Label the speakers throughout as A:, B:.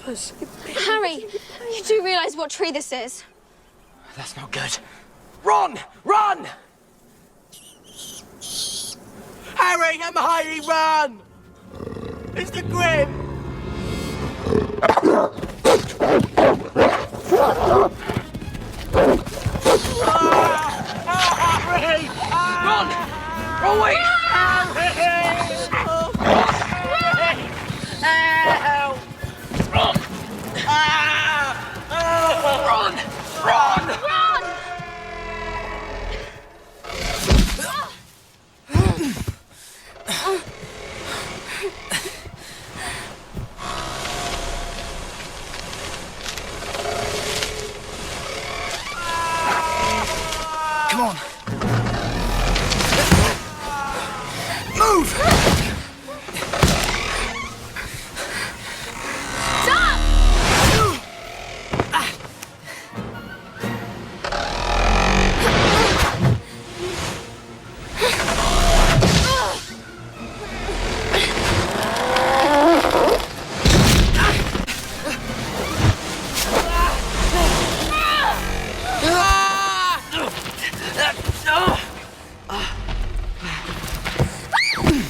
A: help us.
B: Harry, you do realise what tree this is?
A: That's not good. Run! Run! Harry, I'm hiding, run! It's the Grim! Harry! Run! Run away! Harry! Help! Run! Run! Run!
B: Run!
A: Come on. Move!
B: Stop!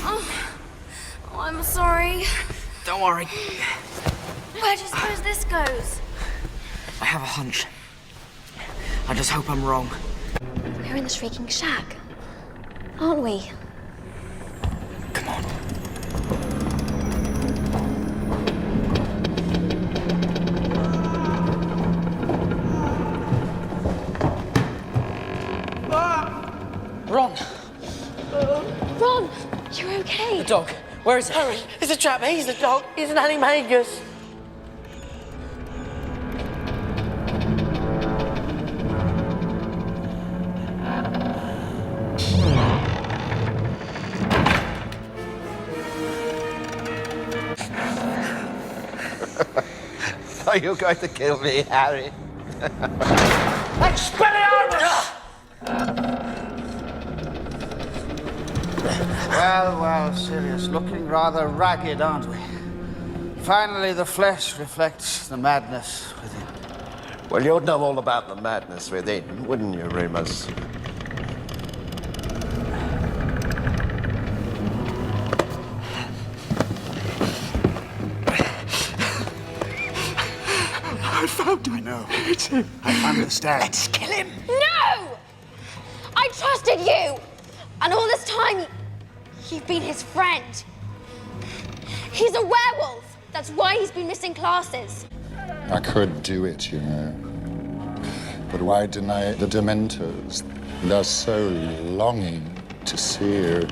B: Oh, I'm sorry.
A: Don't worry.
B: Where do you suppose this goes?
A: I have a hunch. I just hope I'm wrong.
B: We're in the Shrieking Shack, aren't we?
A: Come on. Ron!
B: Ron, you're okay.
A: The dog. Where is it? Harry, it's a trap. He's the dog. He's an animagus.
C: Are you going to kill me, Harry?
A: Expelliarmus!
D: Well, Sirius, looking rather ragged, aren't we? Finally, the flesh reflects the madness within.
C: Well, you'd know all about the madness within, wouldn't you, Remus?
D: I found him. I know. It's him. I understand.
A: Let's kill him!
B: No! I trusted you! And all this time, you've been his friend. He's a werewolf. That's why he's been missing classes.
E: I could do it, you know. But why deny the Dementors? They're so longing to see you.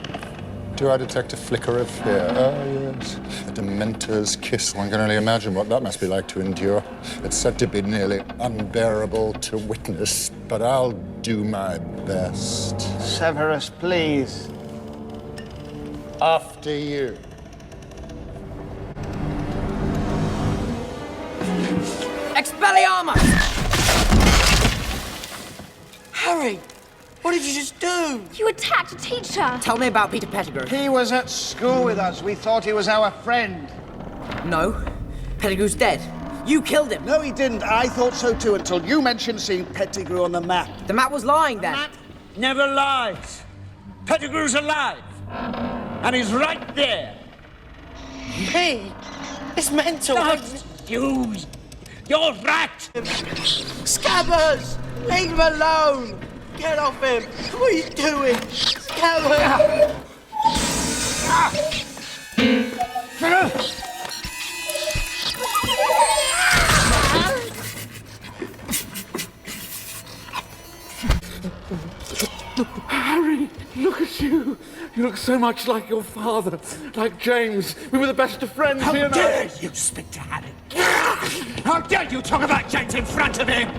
E: Do I detect a flicker of fear? Oh, yes. A Dementor's kiss. One can only imagine what that must be like to endure. It's said to be nearly unbearable to witness, but I'll do my best.
D: Severus, please.
E: After you.
A: Expelliarmus! Harry, what did you just do?
B: You attacked a teacher.
A: Tell me about Peter Pettigrew.
D: He was at school with us. We thought he was our friend.
A: No, Pettigrew's dead. You killed him.
D: No, he didn't. I thought so too until you mentioned seeing Pettigrew on the map.
A: The map was lying then.
F: Matt never lies. Pettigrew's alive. And he's right there.
A: Me? It's mental.
F: Not you. You're rat.
A: Scabbers! Leave him alone! Get off him! What are you doing? Scabbers!
G: Harry, look at you. You look so much like your father, like James. We were the best of friends
F: How
G: here now.
F: dare you speak to Harry? How dare you talk about James in front of him?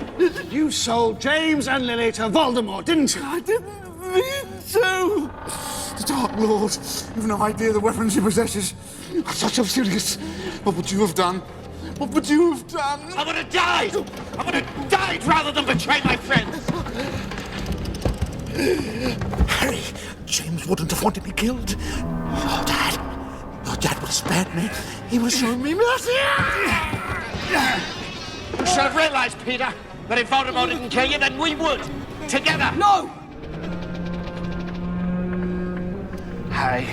D: You sold James and Lily to Voldemort, didn't you?
G: I didn't mean to. The Dark Lord. You've no idea the weapons he possesses. I thought you were serious. What would you have done? What would you have done?
F: I would have died. I would have died rather than betray my friends.
G: Harry, James wouldn't have wanted me killed. Your dad would have spared me. He was showing me mercy.
F: You should have realized, Peter, that if Voldemort didn't kill you, then we would. Together.
A: No!
D: Harry,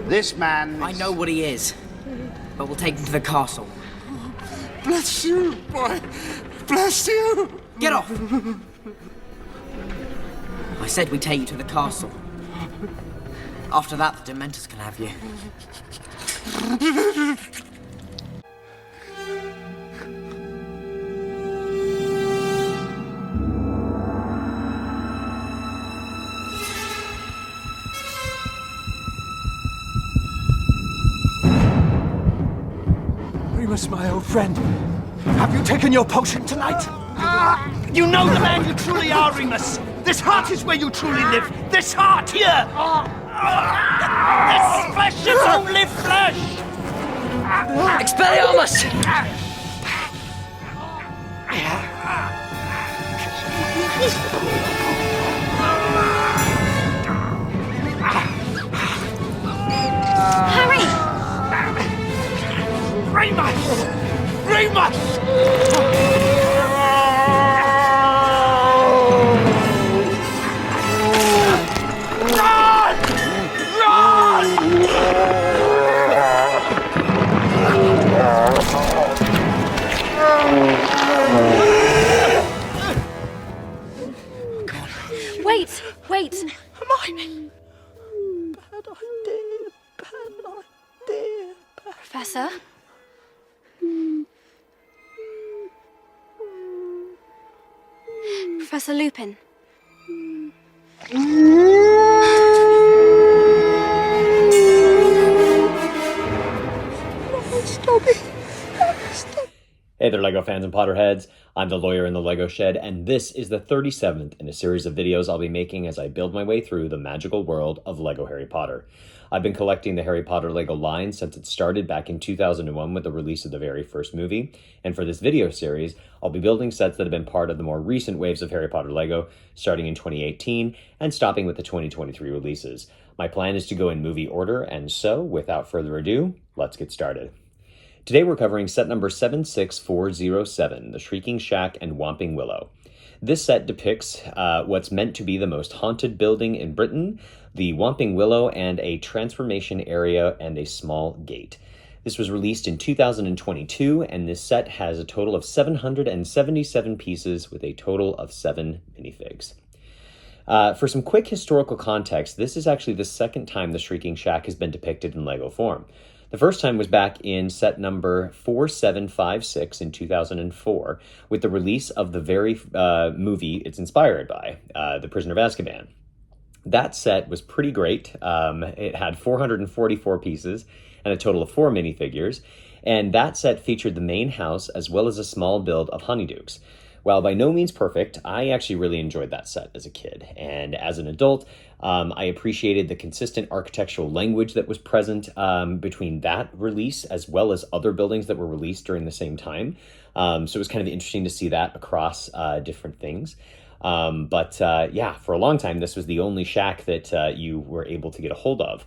D: this man...
A: I know what he is, but we'll take him to the castle.
G: Bless you, boy. Bless you.
A: Get off! I said we'd take you to the castle. After that, the Dementors can have you.
F: Remus, my old friend, have you taken your potion tonight? You know the man you truly are, Remus. This heart is where you truly live. This heart here. This flesh is only flesh.
A: Expelliarmus!
B: Harry!
F: Remus! Remus!
B: Wait, wait.
A: Hermione!
F: Bad idea.
B: Professor? Professor Lupin.
H: Hey there, LEGO fans and Potterheads. I'm the lawyer in the LEGO Shed, and this is the 37th in a series of videos I'll be making as I build my way through the magical world of LEGO Harry Potter. I've been collecting the Harry Potter LEGO line since it started back in 2001 with the release of the very first movie, and for this video series, I'll be building sets that have been part of the more recent waves of Harry Potter LEGO, starting in 2018 and stopping with the 2023 releases. My plan is to go in movie order, and so, without further ado, let's get started. Today we're covering set number 76407, the Shrieking Shack and Whomping Willow. This set depicts what's meant to be the most haunted building in Britain, the Whomping Willow, and a transformation area and a small gate. This was released in 2022, and this set has a total of 777 pieces with a total of 7 minifigs. For some quick historical context, this is actually the second time the Shrieking Shack has been depicted in LEGO form. The first time was back in set number 4756 in 2004, with the release of the very movie it's inspired by, The Prisoner of Azkaban. That set was pretty great. It had 444 pieces and a total of 4 minifigures, and that set featured the main house as well as a small build of Honeydukes. While by no means perfect, I actually really enjoyed that set as a kid, and as an adult, I appreciated the consistent architectural language that was present between that release as well as other buildings that were released during the same time. So it was kind of interesting to see that across different things. Yeah, for a long time, this was the only shack that you were able to get a hold of.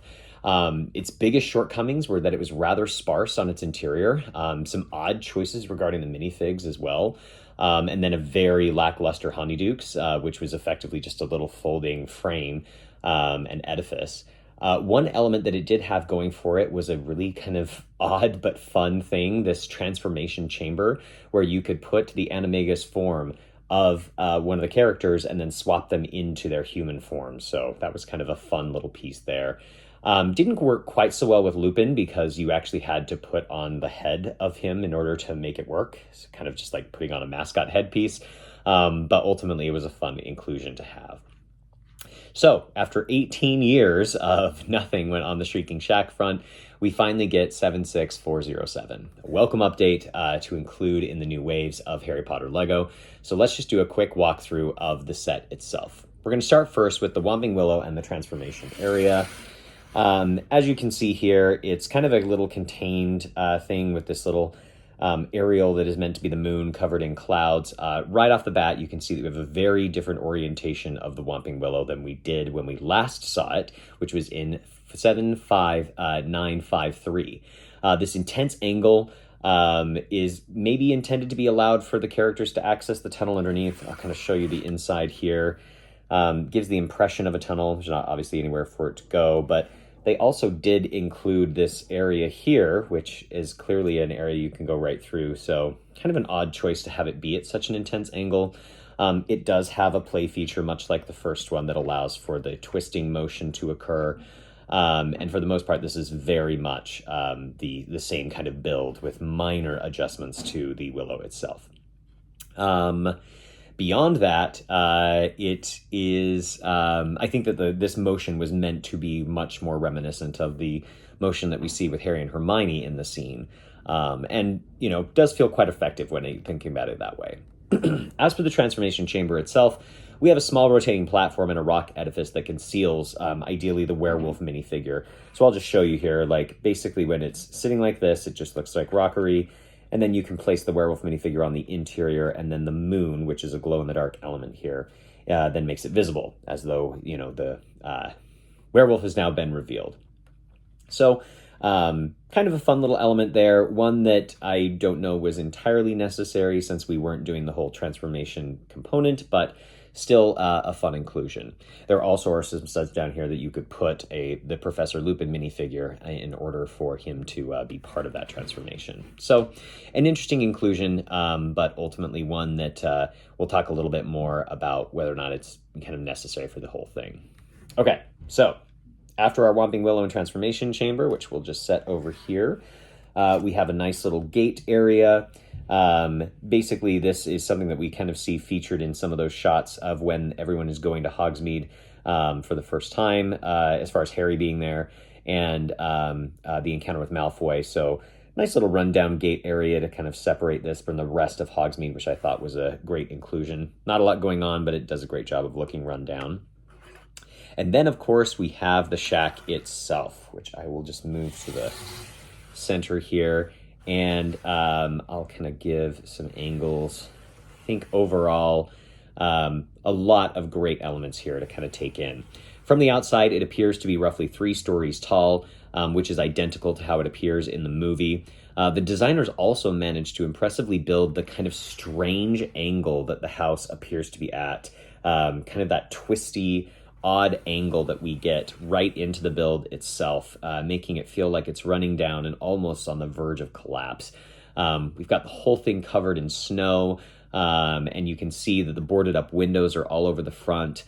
H: Its biggest shortcomings were that it was rather sparse on its interior, some odd choices regarding the minifigs as well. And then a very lackluster Honeydukes, which was effectively just a little folding frame and edifice. One element that it did have going for it was a really kind of odd but fun thing, this transformation chamber, where you could put the animagus form of one of the characters and then swap them into their human form. So that was kind of a fun little piece there. Didn't work quite so well with Lupin because you actually had to put on the head of him in order to make it work. It's kind of just like putting on a mascot headpiece. But ultimately, it was a fun inclusion to have. So after 18 years of nothing went on the Shrieking Shack front, we finally get 76407, a welcome update to include in the new waves of Harry Potter LEGO. So let's just do a quick walkthrough of the set itself. We're going to start first with the Whomping Willow and the transformation area. As you can see here, it's kind of a little contained thing with this little aerial that is meant to be the moon covered in clouds. Right off the bat, you can see that we have a very different orientation of the Whomping Willow than we did when we last saw it, which was in 75953. This intense angle is maybe intended to be allowed for the characters to access the tunnel underneath. I'll kind of show you the inside here. Gives the impression of a tunnel. There's not obviously anywhere for it to go, but they also did include this area here, which is clearly an area you can go right through. So kind of an odd choice to have it be at such an intense angle. It does have a play feature, much like the first one, that allows for the twisting motion to occur. And for the most part, this is very much the same kind of build with minor adjustments to the Willow itself. Beyond that, it is, I think that this motion was meant to be much more reminiscent of the motion that we see with Harry and Hermione in the scene. And, you know, does feel quite effective when thinking about it that way. As for the transformation chamber itself, we have a small rotating platform and a rock edifice that conceals, ideally, the werewolf minifigure. So I'll just show you here, like, basically when it's sitting like this, it just looks like rockery. And then you can place the werewolf minifigure on the interior, and then the moon, which is a glow-in-the-dark element here, then makes it visible, as though, you know, the werewolf has now been revealed. So, kind of a fun little element there, one that I don't know was entirely necessary since we weren't doing the whole transformation component, but still a fun inclusion. There also are some sets down here that you could put the Professor Lupin minifigure in order for him to be part of that transformation. So an interesting inclusion, but ultimately one that we'll talk a little bit more about whether or not it's kind of necessary for the whole thing. Okay, so after our Whomping Willow and transformation chamber, which we'll just set over here, we have a nice little gate area. Basically, this is something that we kind of see featured in some of those shots of when everyone is going to Hogsmeade for the first time, as far as Harry being there, and the encounter with Malfoy. So nice little rundown gate area to kind of separate this from the rest of Hogsmeade, which I thought was a great inclusion. Not a lot going on, but it does a great job of looking run down. And then, of course, we have the shack itself, which I will just move to the center here. And I'll kind of give some angles. I think overall, a lot of great elements here to kind of take in. From the outside, it appears to be roughly 3 stories tall, which is identical to how it appears in the movie. The designers also managed to impressively build the kind of strange angle that the house appears to be at. Kind of that twisty, odd angle that we get right into the build itself, making it feel like it's running down and almost on the verge of collapse. We've got the whole thing covered in snow, and you can see that the boarded up windows are all over the front.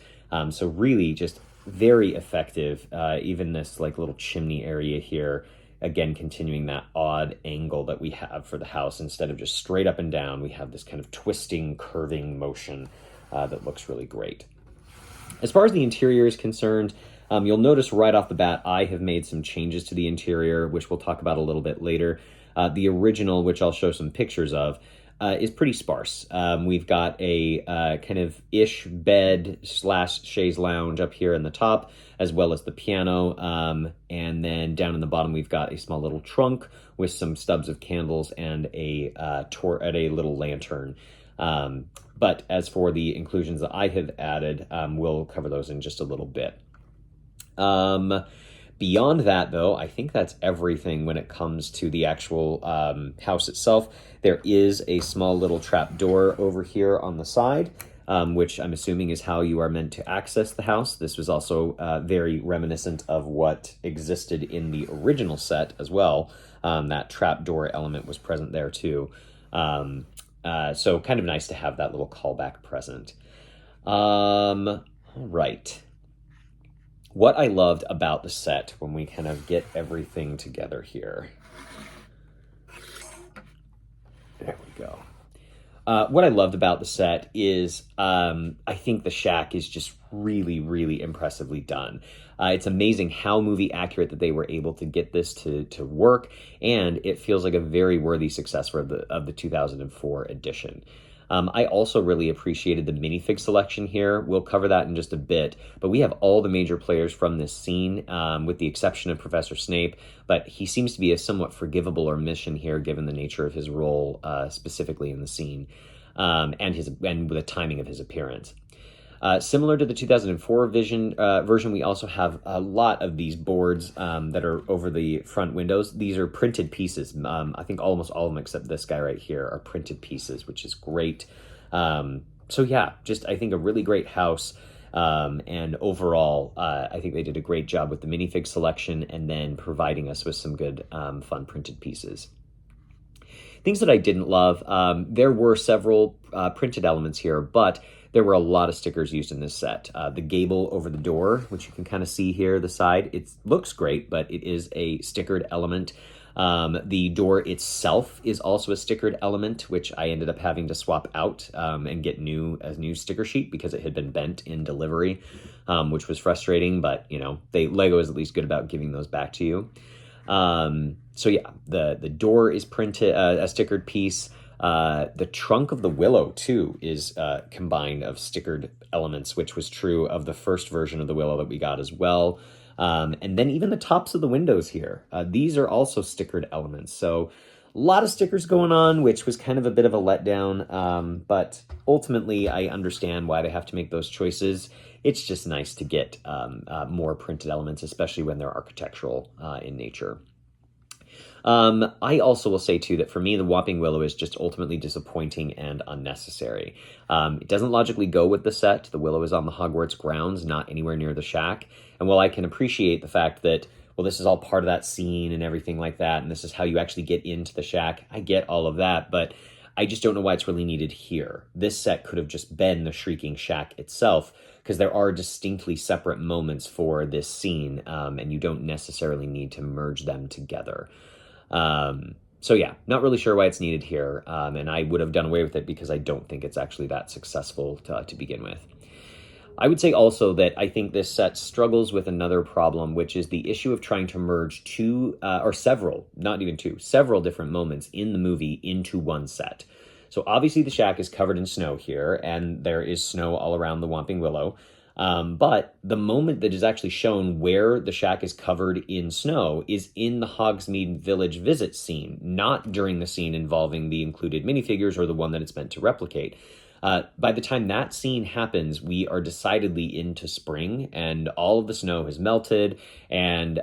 H: So really just very effective. Even this like little chimney area here, again, continuing that odd angle that we have for the house. Instead of just straight up and down, we have this kind of twisting, curving motion that looks really great. As far as the interior is concerned, you'll notice right off the bat, I have made some changes to the interior, which we'll talk about a little bit later. The original, which I'll show some pictures of, is pretty sparse. We've got a kind of ish bed / chaise lounge up here in the top, as well as the piano. And then down in the bottom, we've got a small little trunk with some stubs of candles and a little lantern. But as for the inclusions that I have added, we'll cover those in just a little bit. Beyond that, though, I think that's everything when it comes to the actual house itself. There is a small little trap door over here on the side, which I'm assuming is how you are meant to access the house. This was also very reminiscent of what existed in the original set as well. That trap door element was present there too. So kind of nice to have that little callback present. All right. What I loved about the set when we kind of get everything together here. There we go. What I loved about the set is I think the shack is just really, really impressively done. It's amazing how movie accurate that they were able to get this to work, and it feels like a very worthy successor of the 2004 edition. I also really appreciated the minifig selection here. We'll cover that in just a bit, but we have all the major players from this scene, with the exception of Professor Snape, but he seems to be a somewhat forgivable omission here given the nature of his role, specifically in the scene, and the timing of his appearance. Similar to the 2004 version, we also have a lot of these boards that are over the front windows. These are printed pieces. I think almost all of them except this guy right here are printed pieces, which is great. So yeah, just I think a really great house. And overall, I think they did a great job with the minifig selection and then providing us with some good, fun printed pieces. Things that I didn't love, there were several printed elements here, but there were a lot of stickers used in this set. The gable over the door, which you can kind of see here, the side, it looks great, but it is a stickered element. The door itself is also a stickered element, which I ended up having to swap out and get a new sticker sheet because it had been bent in delivery, which was frustrating, but you know, Lego is at least good about giving those back to you. So yeah, the door is printed, a stickered piece. The trunk of the Willow too is combined of stickered elements, which was true of the first version of the Willow that we got as well. And then even the tops of the windows here, these are also stickered elements. So a lot of stickers going on, which was kind of a bit of a letdown. But ultimately, I understand why they have to make those choices. It's just nice to get more printed elements, especially when they're architectural in nature. I also will say, too, that for me, the Whomping Willow is just ultimately disappointing and unnecessary. It doesn't logically go with the set. The Willow is on the Hogwarts grounds, not anywhere near the shack. And while I can appreciate the fact that, well, this is all part of that scene and everything like that, and this is how you actually get into the shack, I get all of that, but I just don't know why it's really needed here. This set could have just been the Shrieking Shack itself, because there are distinctly separate moments for this scene, and you don't necessarily need to merge them together. So yeah, not really sure why it's needed here, and I would have done away with it because I don't think it's actually that successful to begin with. I would say also that I think this set struggles with another problem, which is the issue of trying to merge several different moments in the movie into one set. So obviously the shack is covered in snow here, and there is snow all around the Whomping Willow. But the moment that is actually shown where the shack is covered in snow is in the Hogsmeade Village visit scene, not during the scene involving the included minifigures or the one that it's meant to replicate. By the time that scene happens, we are decidedly into spring, and all of the snow has melted, and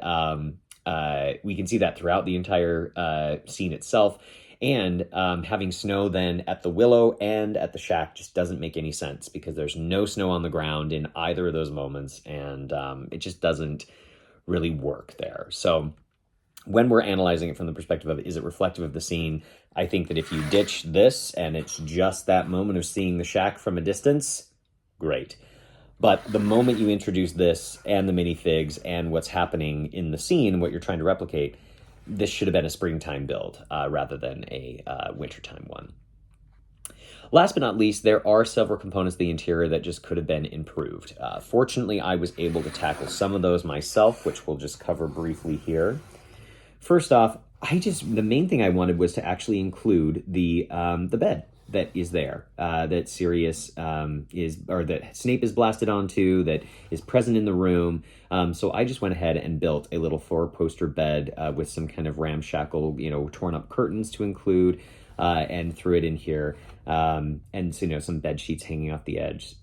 H: we can see that throughout the entire scene itself. And having snow then at the Willow and at the shack just doesn't make any sense because there's no snow on the ground in either of those moments, and it just doesn't really work there. So when we're analyzing it from the perspective of is it reflective of the scene, I think that if you ditch this and it's just that moment of seeing the shack from a distance, great. But the moment you introduce this and the minifigs and what's happening in the scene, what you're trying to replicate, this should have been a springtime build rather than a wintertime one. Last but not least, there are several components of the interior that just could have been improved. Fortunately, I was able to tackle some of those myself, which we'll just cover briefly here. First off, the main thing I wanted was to actually include the bed that is there, that Sirius that Snape is blasted onto, that is present in the room. So I just went ahead and built a little 4-poster bed with some kind of ramshackle, torn up curtains to include, and threw it in here. And some bed sheets hanging off the edge.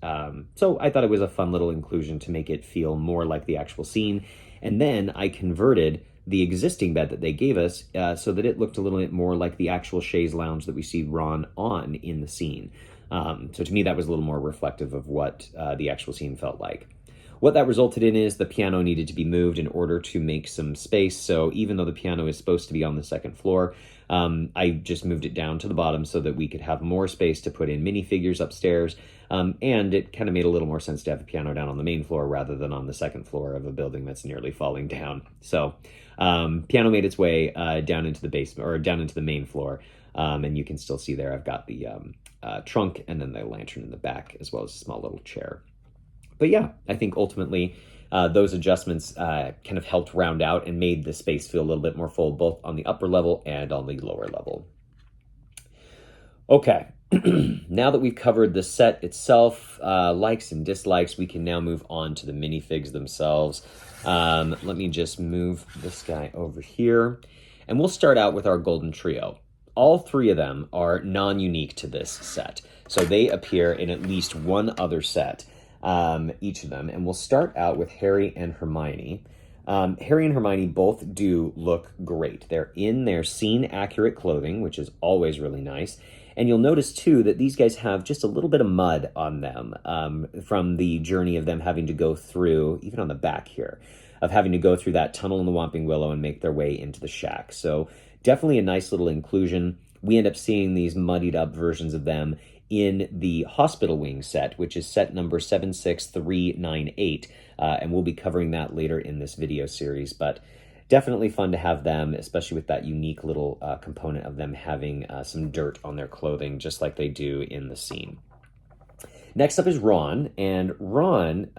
H: So I thought it was a fun little inclusion to make it feel more like the actual scene. And then I converted the existing bed that they gave us so that it looked a little bit more like the actual chaise lounge that we see Ron on in the scene. So to me, that was a little more reflective of what the actual scene felt like. What that resulted in is the piano needed to be moved in order to make some space. So even though the piano is supposed to be on the second floor, I just moved it down to the bottom so that we could have more space to put in minifigures upstairs. And it kind of made a little more sense to have the piano down on the main floor rather than on the second floor of a building that's nearly falling down. So piano made its way down into the basement, or down into the main floor. And you can still see there I've got the trunk and then the lantern in the back, as well as a small little chair. But yeah, I think ultimately those adjustments kind of helped round out and made the space feel a little bit more full, both on the upper level and on the lower level. Okay, now that we've covered the set itself, likes and dislikes, we can now move on to the minifigs themselves. Let me just move this guy over here, and we'll start out with our golden trio. All three of them are non-unique to this set, so they appear in at least one other set. each of them. And we'll start out with Harry and Hermione. Harry and Hermione both do look great. They're in their scene-accurate clothing, which is always really nice. And you'll notice, too, that these guys have just a little bit of mud on them from the journey of them having to go through, even on the back here, of having to go through that tunnel in the Whomping Willow and make their way into the shack. So definitely a nice little inclusion. We end up seeing these muddied up versions of them in the Hospital Wing set, which is set number 76398. And we'll be covering that later in this video series. But definitely fun to have them, especially with that unique little component of them having some dirt on their clothing, just like they do in the scene. Next up is Ron, and Ron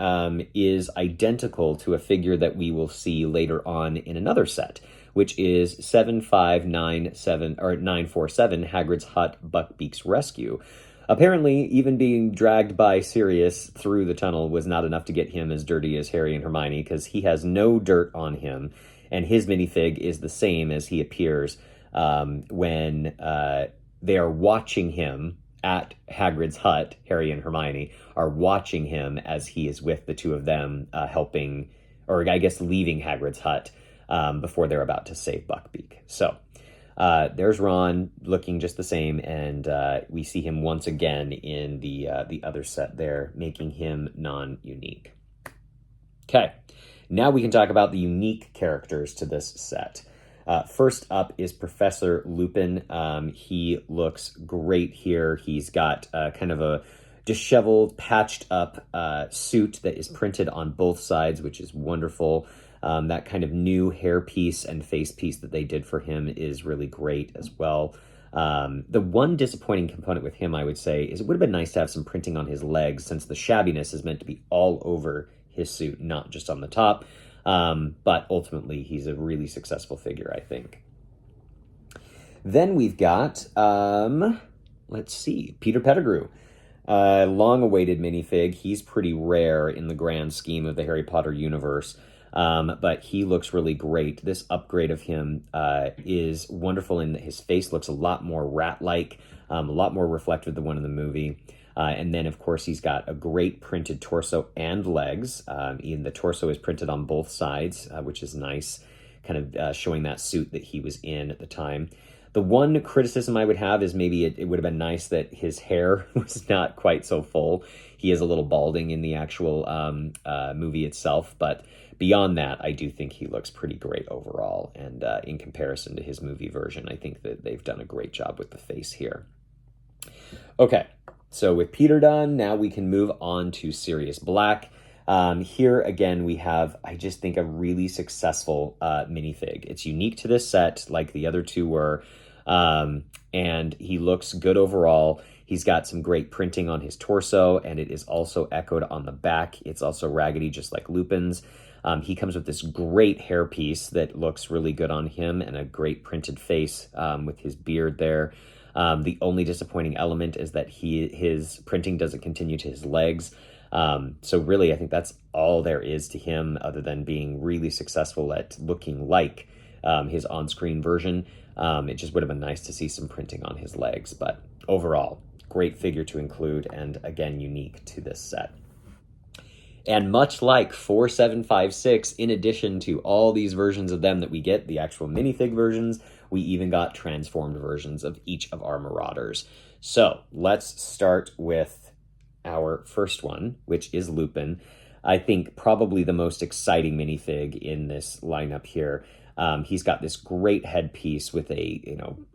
H: is identical to a figure that we will see later on in another set, which is 947 Hagrid's Hut Buckbeak's Rescue. Apparently, even being dragged by Sirius through the tunnel was not enough to get him as dirty as Harry and Hermione, because he has no dirt on him, and his minifig is the same as he appears when they are watching him at Hagrid's hut. Harry and Hermione are watching him as he is with the two of them helping, or I guess leaving Hagrid's hut before they're about to save Buckbeak. So there's Ron looking just the same, and we see him once again in the other set there, making him non-unique. Okay, now we can talk about the unique characters to this set. First up is Professor Lupin. He looks great here. He's got kind of a disheveled, patched up suit that is printed on both sides, which is wonderful. That kind of new hairpiece and face piece that they did for him is really great as well. The one disappointing component with him, I would say, is it would have been nice to have some printing on his legs, since the shabbiness is meant to be all over his suit, not just on the top. But ultimately, he's a really successful figure, I think. Then we've got, let's see, Peter Pettigrew. Long-awaited minifig. He's pretty rare in the grand scheme of the Harry Potter universe, but he looks really great. This upgrade of him is wonderful in that his face looks a lot more rat-like, a lot more reflective than the one in the movie. And then, of course, he's got a great printed torso and legs. Even the torso is printed on both sides, which is nice, kind of showing that suit that he was in at the time. The one criticism I would have is maybe it would have been nice that his hair was not quite so full. He is a little balding in the actual movie itself, but beyond that, I do think he looks pretty great overall. And in comparison to his movie version, I think that they've done a great job with the face here. Okay. So with Peter done, now we can move on to Sirius Black. Here, again, we have, I just think, a really successful minifig. It's unique to this set, like the other two were, and he looks good overall. He's got some great printing on his torso, and it is also echoed on the back. It's also raggedy, just like Lupin's. He comes with this great hairpiece that looks really good on him, and a great printed face with his beard there. The only disappointing element is that his printing doesn't continue to his legs. So really, I think that's all there is to him, other than being really successful at looking like his on-screen version. It just would have been nice to see some printing on his legs. But overall, great figure to include, and again, unique to this set. And much like 4756, in addition to all these versions of them that we get, the actual minifig versions, we even got transformed versions of each of our Marauders. So let's start with our first one, which is Lupin. I think probably the most exciting minifig in this lineup here. He's got this great headpiece with a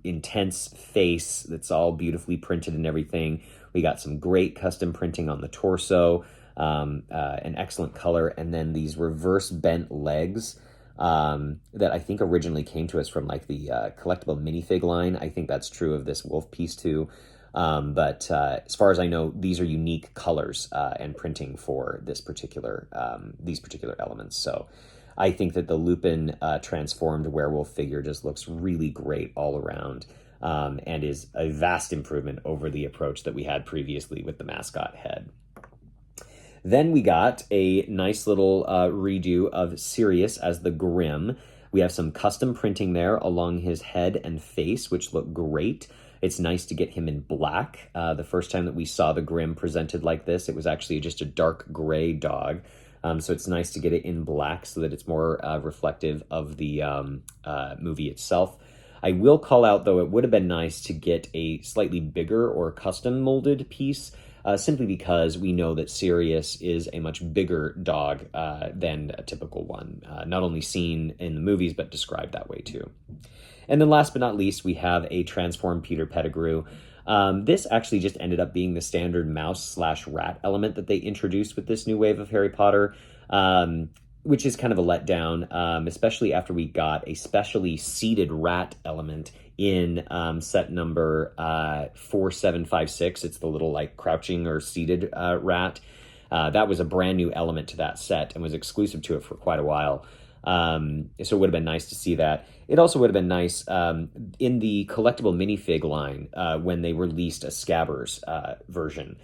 H: intense face that's all beautifully printed and everything. We got some great custom printing on the torso, an excellent color, and then these reverse bent legs that I think originally came to us from like the collectible minifig line. I think that's true of this wolf piece too. But as far as I know, these are unique colors and printing for this particular these particular elements. So I think that the Lupin transformed werewolf figure just looks really great all around, and is a vast improvement over the approach that we had previously with the mascot head. Then we got a nice little redo of Sirius as the Grim. We have some custom printing there along his head and face, which look great. It's nice to get him in black. The first time that we saw the Grimm presented like this, it was actually just a dark gray dog. So it's nice to get it in black so that it's more reflective of the movie itself. I will call out, though, it would have been nice to get a slightly bigger or custom molded piece, simply because we know that Sirius is a much bigger dog than a typical one, not only seen in the movies, but described that way too. And then last but not least, we have a transformed Peter Pettigrew. This actually just ended up being the standard mouse/rat element that they introduced with this new wave of Harry Potter, which is kind of a letdown, especially after we got a specially seated rat element in set number 4756. It's the little like crouching or seated rat. That was a brand new element to that set and was exclusive to it for quite a while. So it would have been nice to see that. It also would have been nice in the collectible minifig line when they released a Scabbers version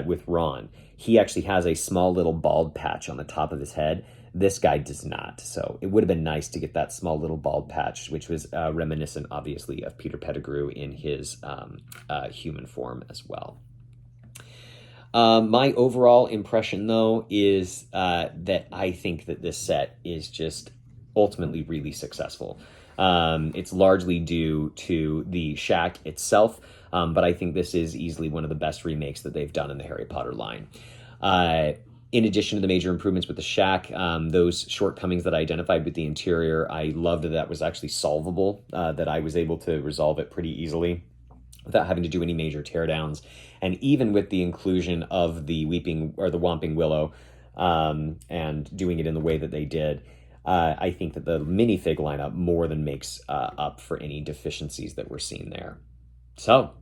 H: with Ron. He actually has a small little bald patch on the top of his head. This guy does not. So it would have been nice to get that small little bald patch, which was reminiscent, obviously, of Peter Pettigrew in his human form as well. My overall impression, though, is that I think that this set is just ultimately really successful. It's largely due to the shack itself, but I think this is easily one of the best remakes that they've done in the Harry Potter line. In addition to the major improvements with the shack, those shortcomings that I identified with the interior, I loved that was actually solvable, that I was able to resolve it pretty easily without having to do any major teardowns. And even with the inclusion of the Whomping Willow, and doing it in the way that they did, I think that the minifig lineup more than makes up for any deficiencies that we're seeing there. So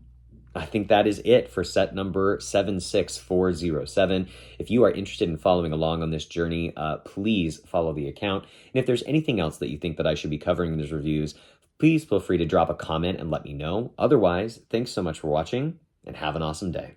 H: I think that is it for set number 76407. If you are interested in following along on this journey, please follow the account. And if there's anything else that you think that I should be covering in these reviews, please feel free to drop a comment and let me know. Otherwise, thanks so much for watching, and have an awesome day.